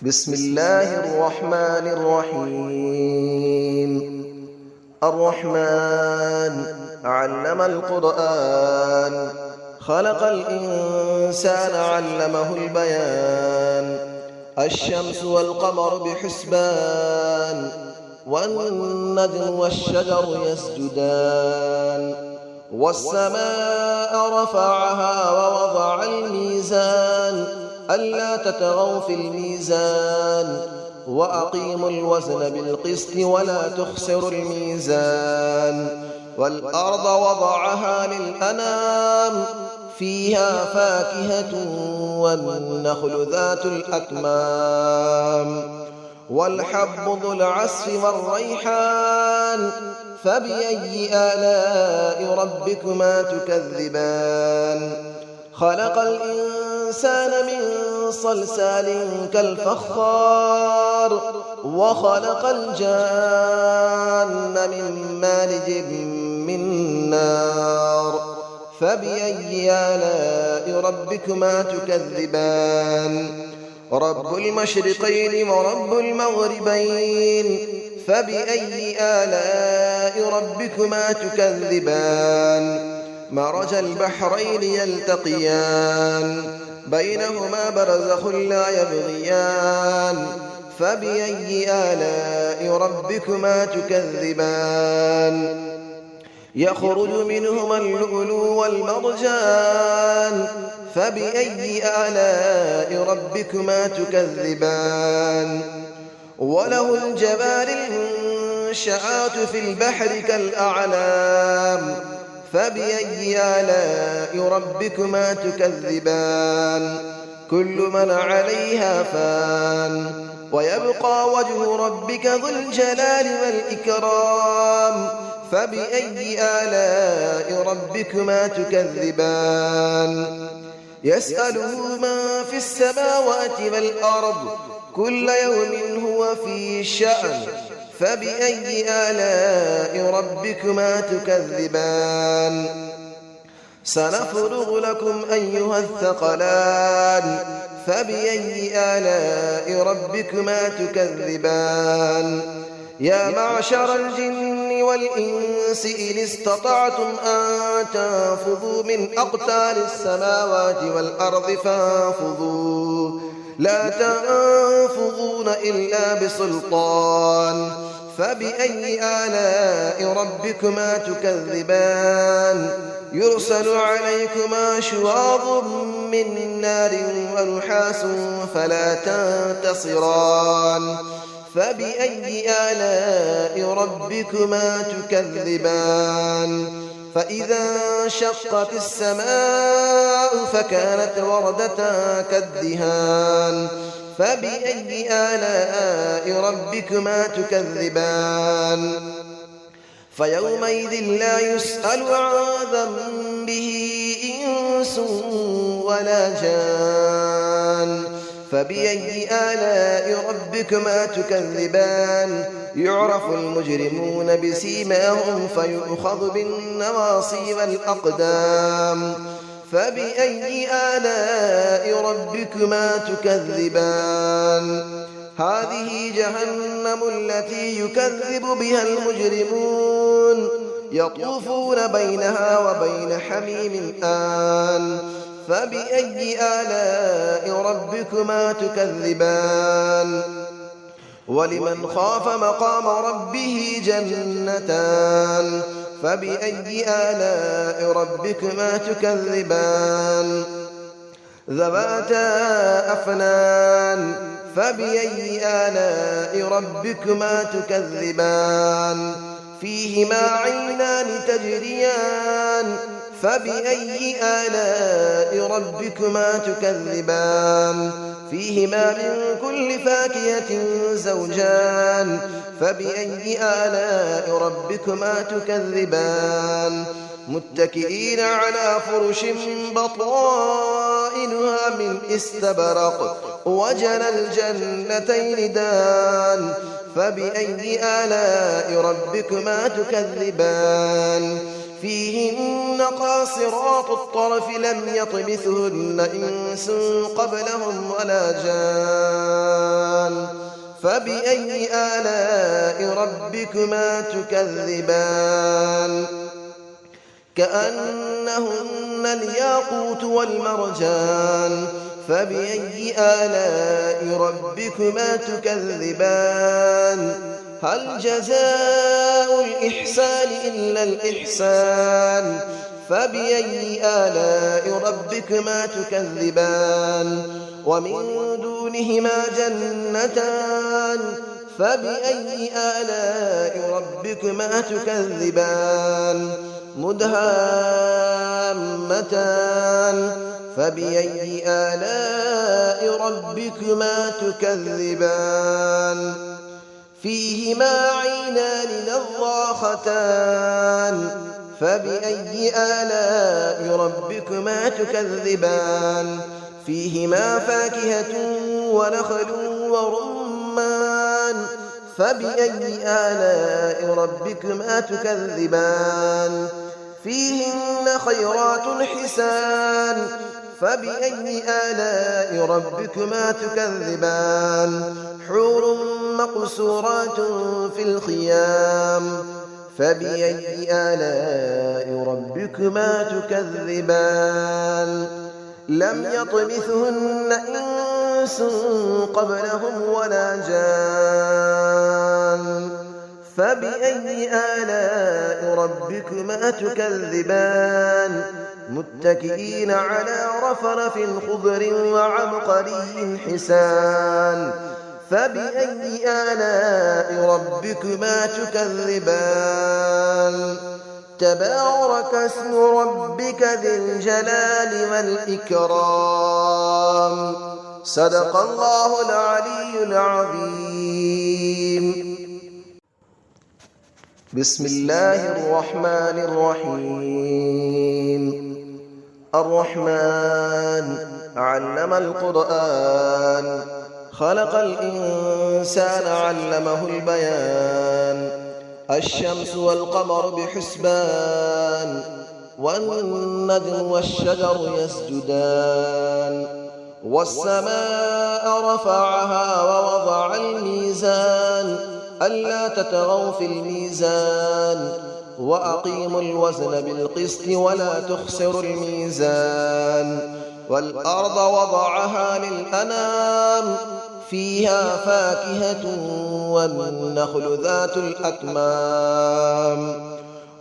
بسم الله الرحمن الرحيم. الرحمن علم القرآن، خلق الإنسان علمه البيان. الشمس والقمر بحسبان، والنجم والشجر يسجدان. والسماء رفعها ووضع الميزان، ألا تطغوا في الميزان، وأقيموا الوزن بالقسط ولا تخسروا الميزان. والأرض وضعها للأنام، فيها فاكهة والنخل ذات الأكمام. والحب ذو العصف والريحان، فبأي آلاء ربكما تكذبان. خلق الإنسان من صلصال كالفخار، وخلق الجان من مارج من نار. فبأي آلاء ربكما تكذبان. رب المشرقين ورب المغربين، فبأي آلاء ربكما تكذبان. مرج البحرين يلتقيان، بينهما برزخ لا يبغيان. فبأي آلاء ربكما تكذبان. يخرج منهما اللؤلؤ والمرجان، فبأي آلاء ربكما تكذبان. وله الجوار المنشآت في البحر كالأعلام، فبأي آلاء ربكما تكذبان. كل من عليها فان، ويبقى وجه ربك ذو الجلال والإكرام. فبأي آلاء ربكما تكذبان. يسأله من في السماوات والأرض، كل يوم هو في شأن. فبأي آلاء ربكما تكذبان. سنفرغ لكم أيها الثقلان، فبأي آلاء ربكما تكذبان. يا معشر الجن والإنس إن استطعتم أن تنفذوا من أقطار السماوات والأرض فانفذوا، لا تنفذون إلا بسلطان. فبأي آلاء ربكما تكذبان. يرسل عليكما شواظ من نار ونحاس فلا تنتصران. فبأي آلاء ربكما تكذبان. فإذا انشقت السماء فكانت وردة كالدهان. فبأي آلاء ربكما تكذبان. فيومئذ لا يسأل عن ذنبه إنس ولا جان. فبأي آلاء ربكما تكذبان. يعرف المجرمون بسيماهم فيؤخذ بالنواصي والأقدام. فبأي آلاء ربكما تكذبان. هذه جهنم التي يكذب بها المجرمون، يطوفون بينها وبين حميم آن. فبأي آلاء ربكما تكذبان. ولمن خاف مقام ربه جنتان. فبأي آلاء ربكما تكذبان. ذواتا أفنان. فبأي آلاء ربكما تكذبان. فيهما عينان تجريان. فبأي آلاء ربكما تكذبان. فيهما من كل فاكهة زوجان. فبأي آلاء ربكما تكذبان. متكئين على فرش بطائنها من استبرق، وجنى الجنتين دان. فبأي آلاء ربكما تكذبان. فيهن قاصرات الطرف لم يطمثهن إنس قبلهم ولا جان. فبأي آلاء ربكما تكذبان كأنهن الياقوت والمرجان فبأي آلاء ربكما تكذبان هل جزاء الإحسان إلا الإحسان فبأي آلاء ربكما تكذبان ومن دونهما جنتان فبأي آلاء ربكما تكذبان مدهامتان فبأي آلاء ربكما تكذبان فيهما عينان نضاختان فبأي آلاء ربكما تكذبان فيهما فاكهة ونخل ورمان فبأي آلاء ربكما تكذبان فيهن خيرات حسان فبأي آلاء ربكما تكذبان حور مقصورات في الخيام فبأي آلاء ربكما تكذبان لم يطمثهن إنس قبلهم ولا جان فبأي آلاء ربكما تكذبان متكئين على رفرف خضر وعبقري حسان فبأي آلاء ربكما تكذبان تبارك اسم ربك ذي الجلال والإكرام صدق الله العلي العظيم بسم الله الرحمن الرحيم الرحمن علم القرآن خلق الإنسان علمه البيان الشمس والقمر بحسبان والنجم والشجر يسجدان والسماء رفعها ووضع الميزان ألا تطغوا في الميزان وأقيموا الوزن بالقسط ولا تخسروا الميزان والأرض وضعها للأنام فيها فاكهة والنخل ذات الأكمام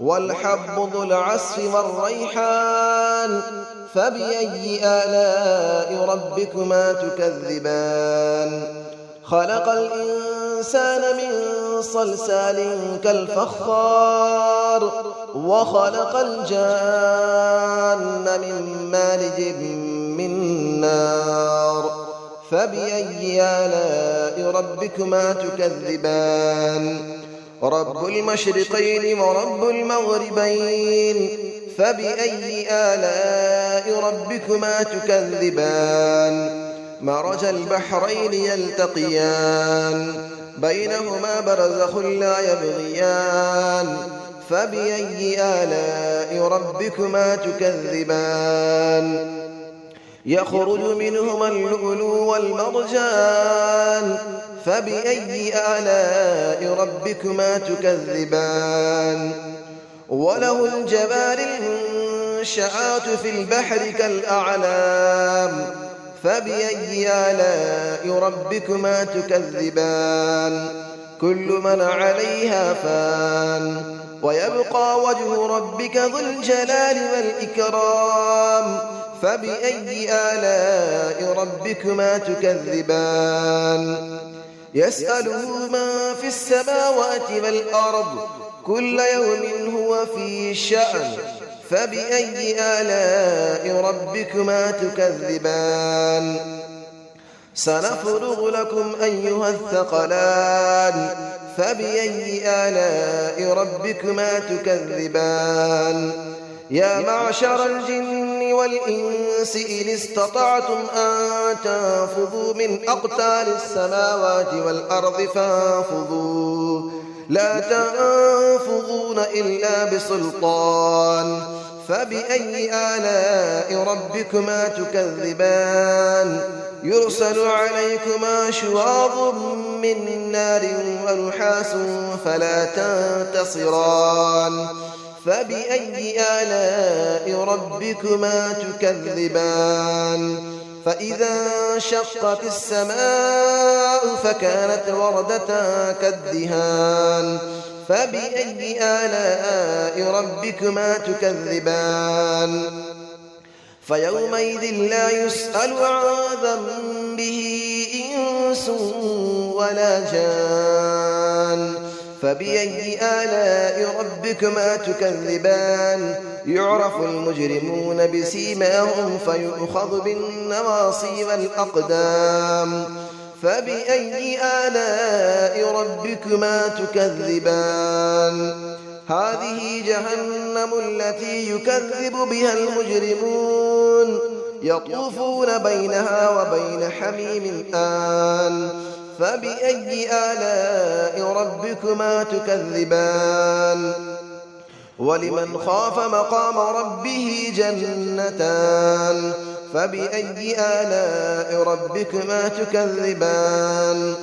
والحب ذو العصف والريحان فبأي آلاء ربكما تكذبان خلق الإنسان من صلصال كالفخار وخلق الجان من مارج من نار فبأي آلاء ربكما تكذبان رب المشرقين ورب المغربين فبأي آلاء ربكما تكذبان مرج البحرين يلتقيان بينهما برزخ لا يبغيان فبأي آلاء ربكما تكذبان يخرج منهما اللؤلؤ والمرجان فبأي آلاء ربكما تكذبان وله الجبال المنشآت في البحر كالأعلام فبأي آلاء ربكما تكذبان كل من عليها فان ويبقى وجه ربك ذو الجلال والإكرام فبأي آلاء ربكما تكذبان يسأله من في السماوات والأرض كل يوم هو في شأن فبأي آلاء ربكما تكذبان سنفرغ لكم أيها الثقلان فبأي آلاء ربكما تكذبان يا معشر الجن والإنس إن استطعتم أن تنفذوا من أقطار السماوات والأرض فانفذوا لا تنفذون إلا بسلطان فبأي آلاء ربكما تكذبان يرسل عليكما شواظ من نار ونحاس فلا تنتصران فبأي آلاء ربكما تكذبان فإذا انشقت السماء فكانت وردة كالدهان فبأي آلاء ربكما تكذبان فيومئذ لا يسأل عن ذنبه إنس ولا جان فبأي آلاء ربكما تكذبان يعرف المجرمون بسيماهم فيؤخذ بالنواصي والأقدام فبأي آلاء ربكما تكذبان هذه جهنم التي يكذب بها المجرمون يطوفون بينها وبين حميم آن فبأي آلاء ربكما تكذبان ولمن خاف مقام ربه جنتان فبأي آلاء ربكما تكذبان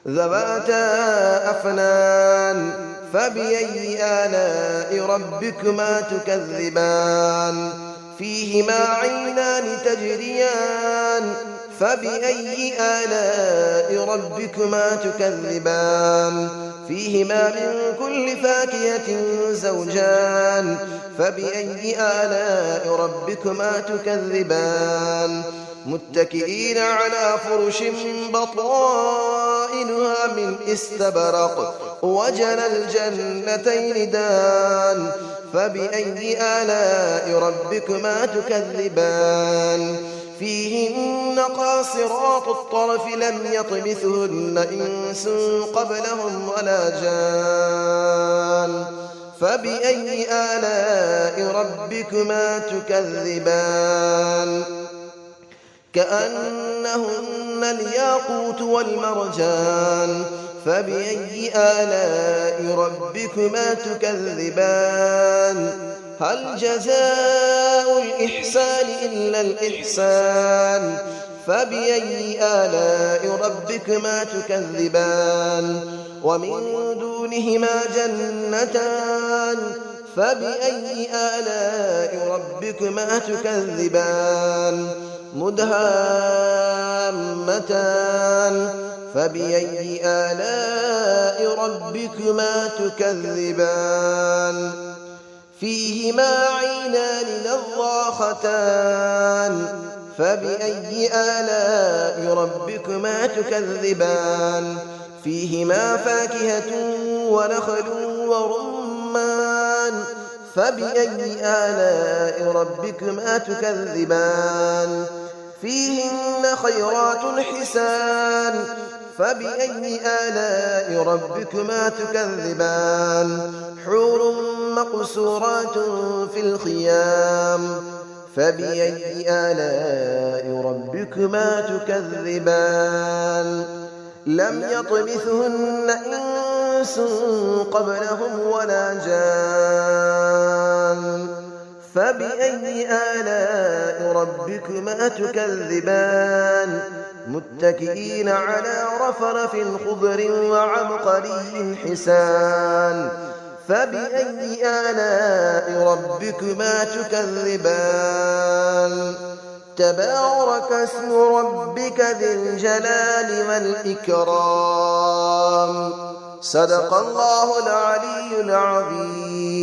ذواتا أفنان فبأي آلاء ربكما تكذبان فيهما عينان تجريان فبأي آلاء ربكما تكذبان فيهما من كل فاكهة زوجان فبأي آلاء ربكما تكذبان متكئين على فرش بطائنها من استبرق وجنى الجنتين دان فبأي آلاء ربكما تكذبان فيهن قاصرات الطرف لم يطمثهن إنس قبلهم ولا جان فبأي آلاء ربكما تكذبان كأنهن الياقوت والمرجان فبأي آلاء ربكما تكذبان هل جزاء الإحسان إلا الإحسان فبأي آلاء ربكما تكذبان ومن دونهما جنتان فبأي آلاء ربكما تكذبان مدهامتان فبأي آلاء ربكما تكذبان فيهما عينان نضاختان فبأي آلاء ربكما تكذبان فيهما فاكهة ونخل ورمان فبأي آلاء ربكما تكذبان فيهن خيرات حسان فبأي آلاء ربكما تكذبان حور مقصورات في الخيام فبأي آلاء ربكما تكذبان لم يطمثهن إنس قبلهم ولا جان فبأي آلاء ربكما تكذبان متكئين على رفرف خضر وعبقري حسان فبأي آلاء ربكما تكذبان تبارك اسم ربك ذي الجلال والإكرام صدق الله العلي العظيم.